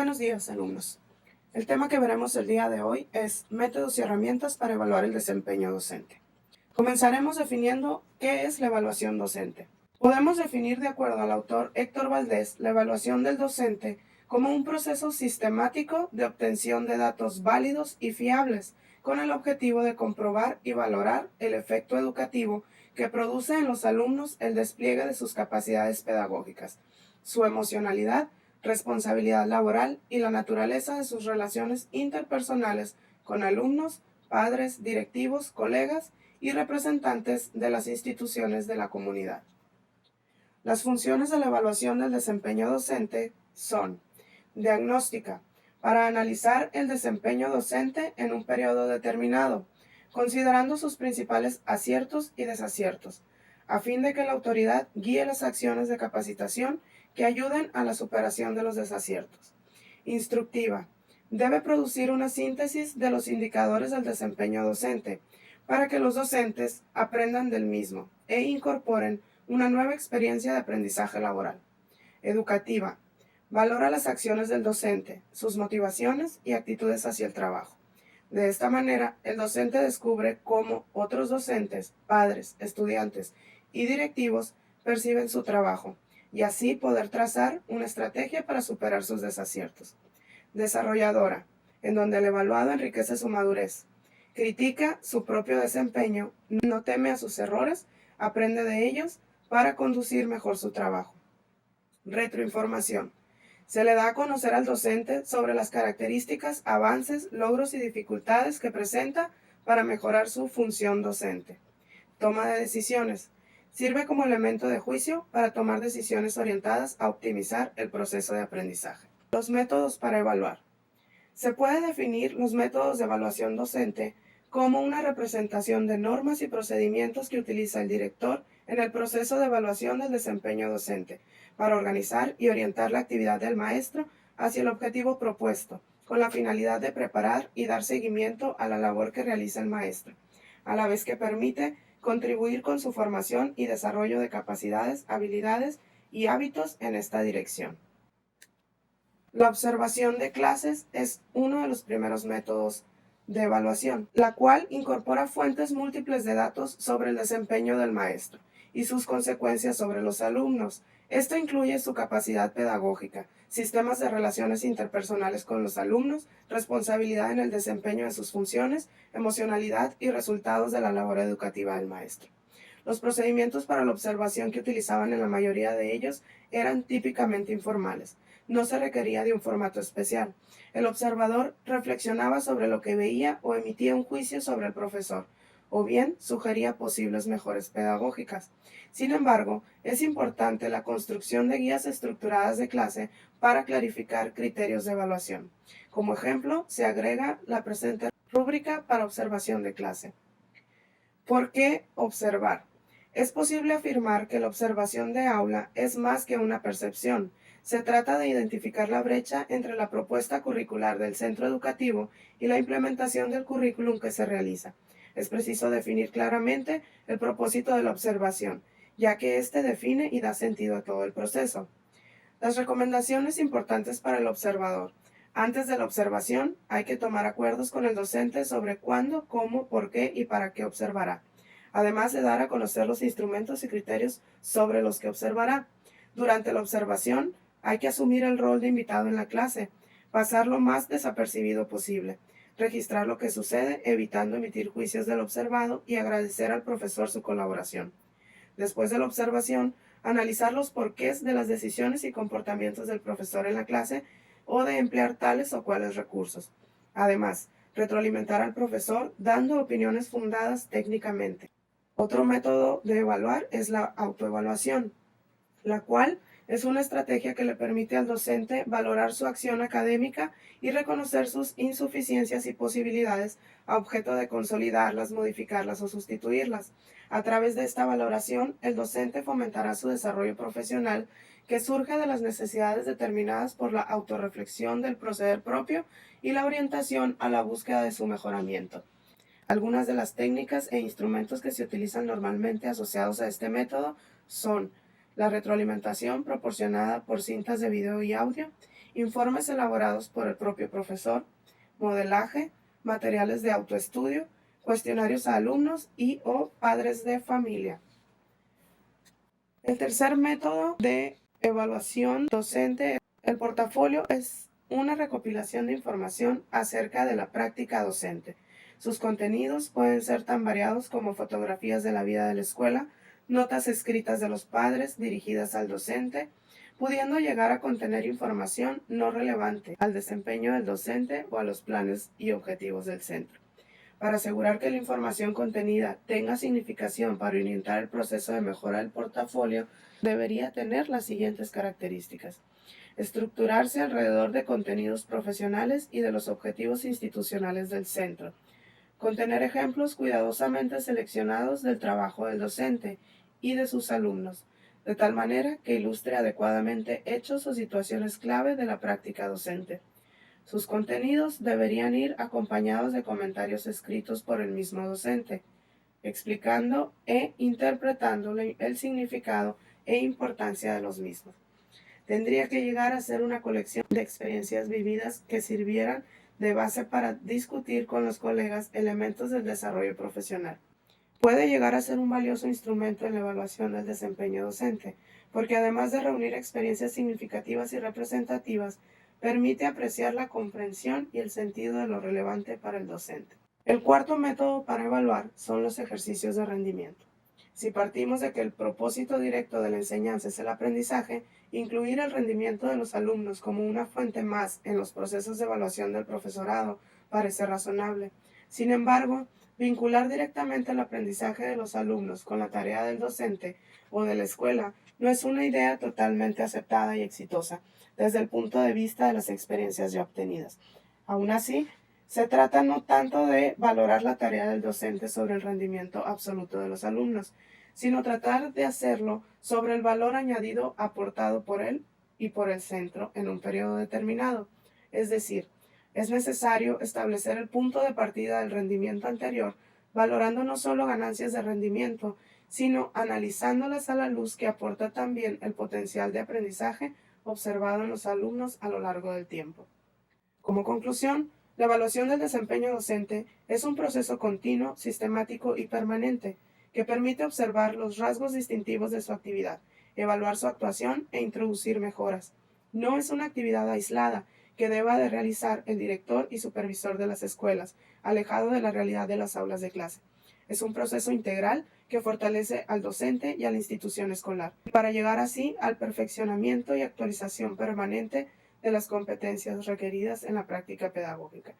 Buenos días, alumnos. El tema que veremos el día de hoy es métodos y herramientas para evaluar el desempeño docente. Comenzaremos definiendo qué es la evaluación docente. Podemos definir, de acuerdo al autor Héctor Valdés, la evaluación del docente como un proceso sistemático de obtención de datos válidos y fiables, con el objetivo de comprobar y valorar el efecto educativo que produce en los alumnos el despliegue de sus capacidades pedagógicas, su emocionalidad, responsabilidad laboral y la naturaleza de sus relaciones interpersonales con alumnos, padres, directivos, colegas y representantes de las instituciones de la comunidad. Las funciones de la evaluación del desempeño docente son: diagnóstica, para analizar el desempeño docente en un periodo determinado, considerando sus principales aciertos y desaciertos, a fin de que la autoridad guíe las acciones de capacitación que ayuden a la superación de los desaciertos. Instructiva, debe producir una síntesis de los indicadores del desempeño docente, para que los docentes aprendan del mismo e incorporen una nueva experiencia de aprendizaje laboral. Educativa, valora las acciones del docente, sus motivaciones y actitudes hacia el trabajo. De esta manera, el docente descubre cómo otros docentes, padres, estudiantes y directivos perciben su trabajo, y así poder trazar una estrategia para superar sus desaciertos. Desarrolladora, en donde el evaluado enriquece su madurez, critica su propio desempeño, no teme a sus errores, aprende de ellos para conducir mejor su trabajo. Retroinformación. Se le da a conocer al docente sobre las características, avances, logros y dificultades que presenta para mejorar su función docente. Toma de decisiones. Sirve como elemento de juicio para tomar decisiones orientadas a optimizar el proceso de aprendizaje. Los métodos para evaluar. Se puede definir los métodos de evaluación docente como una representación de normas y procedimientos que utiliza el director en el proceso de evaluación del desempeño docente, para organizar y orientar la actividad del maestro hacia el objetivo propuesto, con la finalidad de preparar y dar seguimiento a la labor que realiza el maestro, a la vez que permite contribuir con su formación y desarrollo de capacidades, habilidades y hábitos en esta dirección. La observación de clases es uno de los primeros métodos de evaluación, la cual incorpora fuentes múltiples de datos sobre el desempeño del maestro y sus consecuencias sobre los alumnos. Esto incluye su capacidad pedagógica, sistemas de relaciones interpersonales con los alumnos, responsabilidad en el desempeño de sus funciones, emocionalidad y resultados de la labor educativa del maestro. Los procedimientos para la observación que utilizaban en la mayoría de ellos eran típicamente informales. No se requería de un formato especial. El observador reflexionaba sobre lo que veía o emitía un juicio sobre el profesor, o bien sugería posibles mejoras pedagógicas. Sin embargo, es importante la construcción de guías estructuradas de clase para clarificar criterios de evaluación. Como ejemplo, se agrega la presente rúbrica para observación de clase. ¿Por qué observar? Es posible afirmar que la observación de aula es más que una percepción. Se trata de identificar la brecha entre la propuesta curricular del centro educativo y la implementación del currículum que se realiza. Es preciso definir claramente el propósito de la observación, ya que éste define y da sentido a todo el proceso. Las recomendaciones importantes para el observador. Antes de la observación, hay que tomar acuerdos con el docente sobre cuándo, cómo, por qué y para qué observará, además de dar a conocer los instrumentos y criterios sobre los que observará. Durante la observación, hay que asumir el rol de invitado en la clase, pasar lo más desapercibido posible, registrar lo que sucede, evitando emitir juicios del observado y agradecer al profesor su colaboración. Después de la observación, analizar los porqués de las decisiones y comportamientos del profesor en la clase o de emplear tales o cuales recursos. Además, retroalimentar al profesor dando opiniones fundadas técnicamente. Otro método de evaluar es la autoevaluación, la cual es una estrategia que le permite al docente valorar su acción académica y reconocer sus insuficiencias y posibilidades a objeto de consolidarlas, modificarlas o sustituirlas. A través de esta valoración, el docente fomentará su desarrollo profesional, que surge de las necesidades determinadas por la autorreflexión del proceder propio y la orientación a la búsqueda de su mejoramiento. Algunas de las técnicas e instrumentos que se utilizan normalmente asociados a este método son la retroalimentación proporcionada por cintas de video y audio informes elaborados por el propio profesor, modelaje, materiales de autoestudio, cuestionarios a alumnos y o padres de familia. El tercer método de evaluación docente, el portafolio, es una recopilación de información acerca de la práctica docente. Sus contenidos pueden ser tan variados como fotografías de la vida de la escuela, notas escritas de los padres dirigidas al docente, pudiendo llegar a contener información no relevante al desempeño del docente o a los planes y objetivos del centro. Para asegurar que la información contenida tenga significación para orientar el proceso de mejora del portafolio, debería tener las siguientes características: estructurarse alrededor de contenidos profesionales y de los objetivos institucionales del centro, contener ejemplos cuidadosamente seleccionados del trabajo del docente y de sus alumnos, de tal manera que ilustre adecuadamente hechos o situaciones clave de la práctica docente. Sus contenidos deberían ir acompañados de comentarios escritos por el mismo docente, explicando e interpretando el significado e importancia de los mismos. Tendría que llegar a ser una colección de experiencias vividas que sirvieran de base para discutir con los colegas elementos del desarrollo profesional. Puede llegar a ser un valioso instrumento en la evaluación del desempeño docente, porque además de reunir experiencias significativas y representativas, permite apreciar la comprensión y el sentido de lo relevante para el docente. El cuarto método para evaluar son los ejercicios de rendimiento. Si partimos de que el propósito directo de la enseñanza es el aprendizaje, incluir el rendimiento de los alumnos como una fuente más en los procesos de evaluación del profesorado parece razonable. Sin embargo, vincular directamente el aprendizaje de los alumnos con la tarea del docente o de la escuela no es una idea totalmente aceptada y exitosa desde el punto de vista de las experiencias ya obtenidas. Aún así, se trata no tanto de valorar la tarea del docente sobre el rendimiento absoluto de los alumnos, sino tratar de hacerlo sobre el valor añadido aportado por él y por el centro en un periodo determinado. Es decir, es necesario establecer el punto de partida del rendimiento anterior, valorando no solo ganancias de rendimiento, sino analizándolas a la luz que aporta también el potencial de aprendizaje observado en los alumnos a lo largo del tiempo. Como conclusión, la evaluación del desempeño docente es un proceso continuo, sistemático y permanente que permite observar los rasgos distintivos de su actividad, evaluar su actuación e introducir mejoras. No es una actividad aislada que deba de realizar el director y supervisor de las escuelas, alejado de la realidad de las aulas de clase. Es un proceso integral que fortalece al docente y a la institución escolar, para llegar así al perfeccionamiento y actualización permanente de las competencias requeridas en la práctica pedagógica.